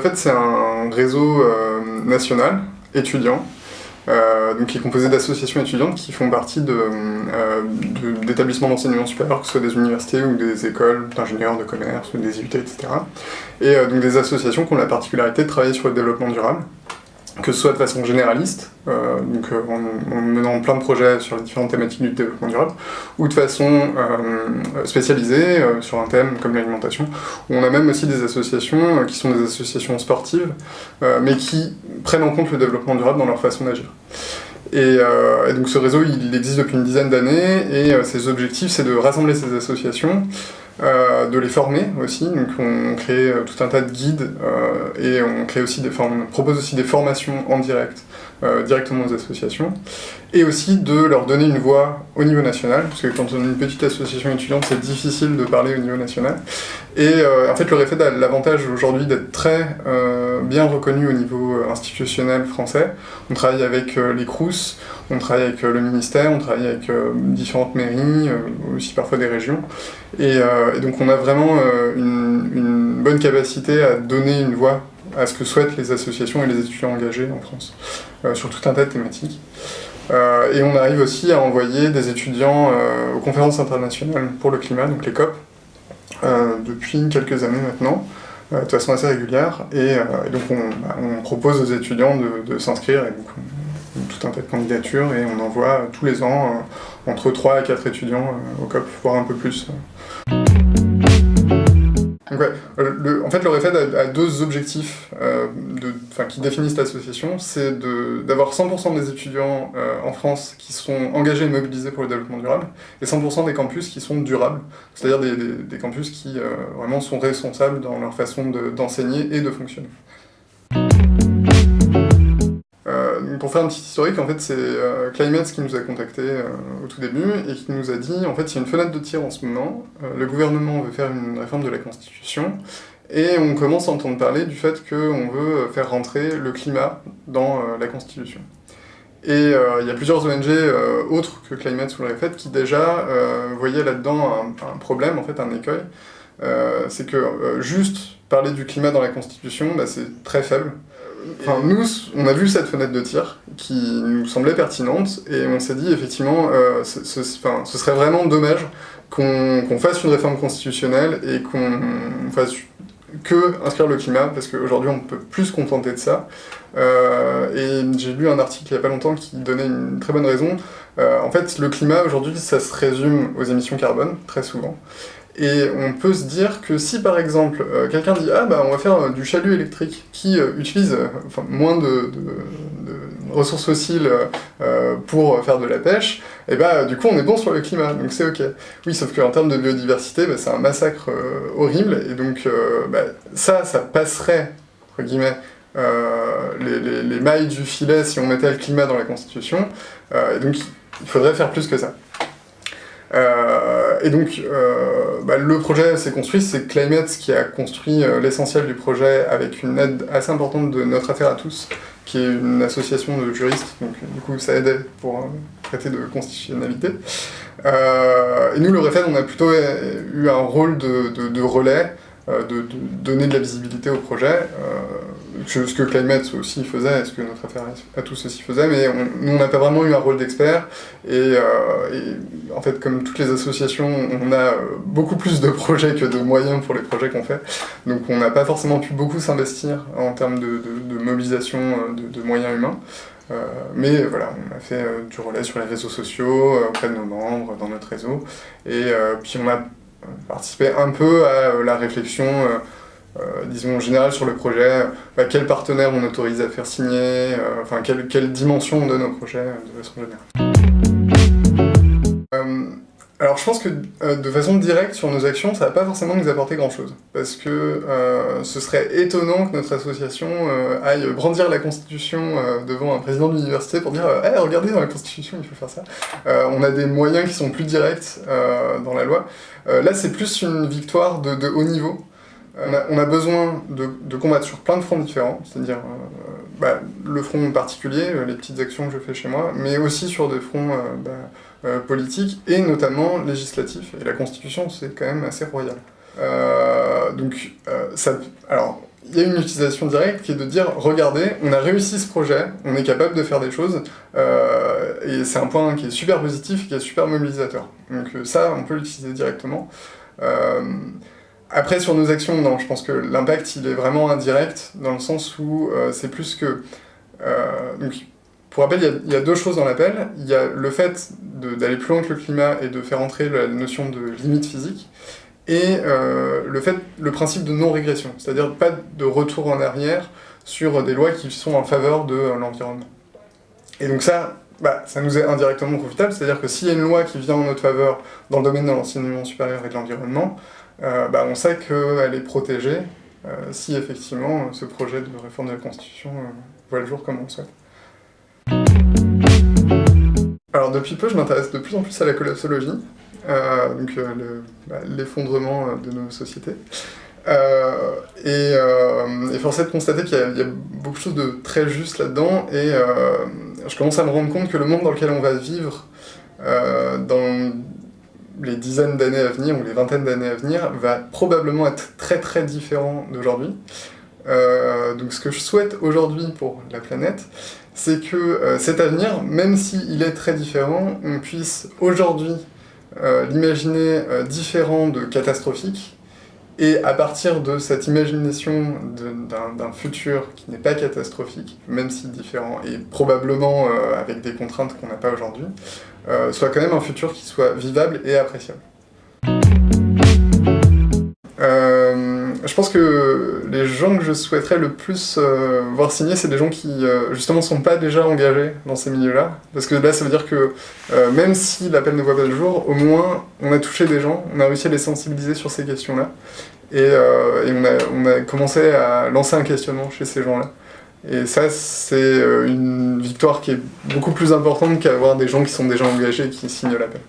fait, c'est un réseau national étudiant, donc qui est composé d'associations étudiantes qui font partie d'établissements d'enseignement supérieur, que ce soit des universités ou des écoles d'ingénieurs, de commerce, ou des IUT, etc. Et donc des associations qui ont la particularité de travailler sur le développement durable, que ce soit de façon généraliste, en menant plein de projets sur les différentes thématiques du développement durable, ou de façon spécialisée sur un thème comme l'alimentation, où on a même aussi des associations qui sont des associations sportives, mais qui prennent en compte le développement durable dans leur façon d'agir. Et donc ce réseau, il existe depuis une dizaine d'années, et ses objectifs, c'est de rassembler ces associations, de les former aussi, donc on crée tout un tas de guides et on propose aussi des formations en direct, directement aux associations, et aussi de leur donner une voix au niveau national, parce que quand on est une petite association étudiante, c'est difficile de parler au niveau national. Et en fait, le REFED a l'avantage aujourd'hui d'être très bien reconnu au niveau institutionnel français. On travaille avec les Crous, on travaille avec le ministère, on travaille avec différentes mairies, aussi parfois des régions. Et donc on a vraiment une bonne capacité à donner une voix à ce que souhaitent les associations et les étudiants engagés en France, sur tout un tas de thématiques. Et on arrive aussi à envoyer des étudiants aux conférences internationales pour le climat, donc les COP, depuis quelques années maintenant, de façon assez régulière. Et donc on propose aux étudiants de s'inscrire, et donc tout un tas de candidatures, et on envoie tous les ans entre 3 et 4 étudiants au COP, voire un peu plus. Donc en fait, le REFED a deux objectifs qui définissent l'association. C'est d'avoir 100% des étudiants en France qui sont engagés et mobilisés pour le développement durable, et 100% des campus qui sont durables, c'est-à-dire des campus qui vraiment sont responsables dans leur façon d'enseigner et de fonctionner. Pour faire un petit historique, en fait, c'est Climate qui nous a contactés au tout début et qui nous a dit, en fait, il y a une fenêtre de tir en ce moment, le gouvernement veut faire une réforme de la Constitution, et on commence à entendre parler du fait qu'on veut faire rentrer le climat dans la Constitution. Et il y a plusieurs ONG autres que Climate ou le REFED qui déjà voyaient là-dedans un problème, en fait, un écueil. C'est que juste parler du climat dans la Constitution, c'est très faible. Enfin, nous, on a vu cette fenêtre de tir qui nous semblait pertinente, et on s'est dit effectivement, ce serait vraiment dommage qu'on fasse une réforme constitutionnelle et qu'on fasse que inscrire le climat, parce qu'aujourd'hui on ne peut plus se contenter de ça. Et j'ai lu un article il n'y a pas longtemps qui donnait une très bonne raison. En fait, le climat aujourd'hui, ça se résume aux émissions carbone, très souvent. Et on peut se dire que si par exemple quelqu'un dit on va faire du chalut électrique qui utilise moins de ressources fossiles pour faire de la pêche, et du coup on est bon sur le climat, donc c'est ok. Oui, sauf qu'en termes de biodiversité, c'est un massacre horrible, et donc ça passerait, entre guillemets, les mailles du filet si on mettait le climat dans la Constitution, et donc il faudrait faire plus que ça. Et donc, le projet s'est construit, c'est Climate qui a construit l'essentiel du projet avec une aide assez importante de Notre Affaire à tous, qui est une association de juristes, donc du coup ça aidait pour traiter de constitutionnalité. Et nous, le REFED, on a plutôt eu un rôle de relais, de donner de la visibilité au projet, ce que Climate aussi faisait, et ce que Notre Affaire à tous aussi faisait, mais nous on n'a pas vraiment eu un rôle d'expert, et en fait, comme toutes les associations, on a beaucoup plus de projets que de moyens pour les projets qu'on fait, donc on n'a pas forcément pu beaucoup s'investir en termes de mobilisation de moyens humains. Mais voilà, on a fait du relais sur les réseaux sociaux, auprès de nos membres, dans notre réseau, et puis on a participé un peu à la réflexion disons générale sur le projet, quels partenaires on autorise à faire signer, quelle dimension on donne au projet de façon générale. Alors je pense que de façon directe sur nos actions, ça va pas forcément nous apporter grand-chose, parce que ce serait étonnant que notre association aille brandir la Constitution devant un président de l'université pour dire « regardez, dans la Constitution, il faut faire ça ». On a des moyens qui sont plus directs dans la loi. Là, c'est plus une victoire de haut niveau. On a besoin de combattre sur plein de fronts différents, c'est-à-dire le front particulier, les petites actions que je fais chez moi, mais aussi sur des fronts politiques et notamment législatifs. Et la Constitution, c'est quand même assez royal. Alors, il y a une utilisation directe qui est de dire « Regardez, on a réussi ce projet, on est capable de faire des choses, et c'est un point qui est super positif et qui est super mobilisateur. » Donc ça, on peut l'utiliser directement. Après, sur nos actions, non, je pense que l'impact, il est vraiment indirect, dans le sens où c'est plus que... donc, pour rappel, il y a deux choses dans l'appel. Il y a le fait d'aller plus loin que le climat et de faire entrer la notion de limite physique, et le principe de non-régression, c'est-à-dire pas de retour en arrière sur des lois qui sont en faveur de l'environnement. Et donc ça nous est indirectement profitable, c'est-à-dire que s'il y a une loi qui vient en notre faveur dans le domaine de l'enseignement supérieur et de l'environnement, on sait qu'elle est protégée si effectivement ce projet de réforme de la Constitution voit le jour comme on le souhaite. Alors depuis peu, je m'intéresse de plus en plus à la collapsologie, donc l'effondrement de nos sociétés. Et force est de constater qu'il y a beaucoup de choses de très juste là-dedans, et je commence à me rendre compte que le monde dans lequel on va vivre dans les dizaines d'années à venir, ou les vingtaines d'années à venir, va probablement être très très différent d'aujourd'hui. Donc ce que je souhaite aujourd'hui pour la planète, c'est que cet avenir, même s'il est très différent, on puisse aujourd'hui l'imaginer différent de catastrophique, et à partir de cette imagination d'un futur qui n'est pas catastrophique, même si différent, et probablement avec des contraintes qu'on n'a pas aujourd'hui, soit quand même un futur qui soit vivable et appréciable. Je pense que les gens que je souhaiterais le plus voir signer, c'est des gens qui, justement, sont pas déjà engagés dans ces milieux-là. Parce que là, ça veut dire que, même si l'appel ne voit pas le jour, au moins, on a touché des gens, on a réussi à les sensibiliser sur ces questions-là, et on a commencé à lancer un questionnement chez ces gens-là. Et ça, c'est une victoire qui est beaucoup plus importante qu'avoir des gens qui sont déjà engagés et qui signent l'appel.